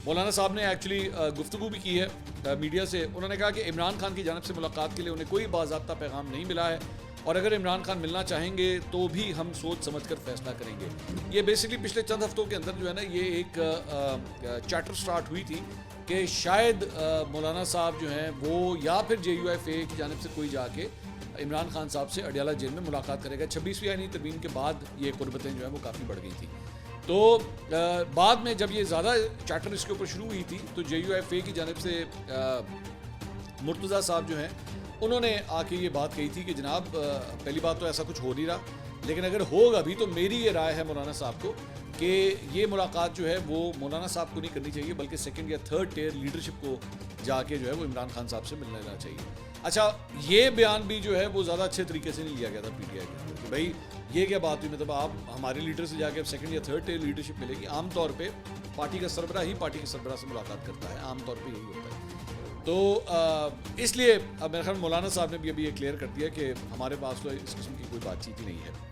मौलाना साहब ने एक्चुअली गुफ्तगू भी की है मीडिया से। उन्होंने कहा कि इमरान खान की जानब से मुलाकात के लिए उन्हें कोई बाज़ाब्ता पैगाम नहीं मिला है और अगर इमरान खान मिलना चाहेंगे तो भी हम सोच समझ कर फैसला करेंगे। ये बेसिकली पिछले चंद हफ्तों के अंदर जो है ना, ये एक चैटर स्टार्ट हुई थी कि शायद मौलाना साहब जो हैं वो या फिर JUIFA की जानब से कोई जाके इमरान खान साहब से अडियाला जेल में मुलाकात करेगा। 26वीं आईनी तरमीम के बाद ये कुर्बतें जो है वो काफ़ी बढ़ गई थी। तो बाद में जब ये ज़्यादा चैटर इसके ऊपर शुरू हुई थी तो JUIFA की जानब से मुर्तज़ा साहब जो हैं उन्होंने आके ये बात कही थी कि जनाब पहली बात तो ऐसा कुछ हो नहीं रहा, लेकिन अगर होगा भी तो मेरी ये राय है मौलाना साहब को कि ये मुलाकात जो है वो मौलाना साहब को नहीं करनी चाहिए, बल्कि सेकंड या थर्ड टियर लीडरशिप को जाके जो है वो इमरान खान साहब से मिल लेना चाहिए। अच्छा, ये बयान भी जो है वो ज़्यादा अच्छे तरीके से नहीं लिया गया था PTI के अंदर कि भाई ये क्या बात हुई, मतलब आप हमारे लीडर से जाके अब सेकंड या थर्ड टियर लीडरशिप मिलेगी। आमतौर पर पार्टी का सरबराह ही पार्टी के सरबराह से मुलाकात करता है, आमतौर पर यही होता है। तो इसलिए अब मेरे ख्याल मौलाना साहब ने भी अभी ये क्लियर कर दिया कि हमारे पास तो इस किस्म की कोई बातचीत ही नहीं है।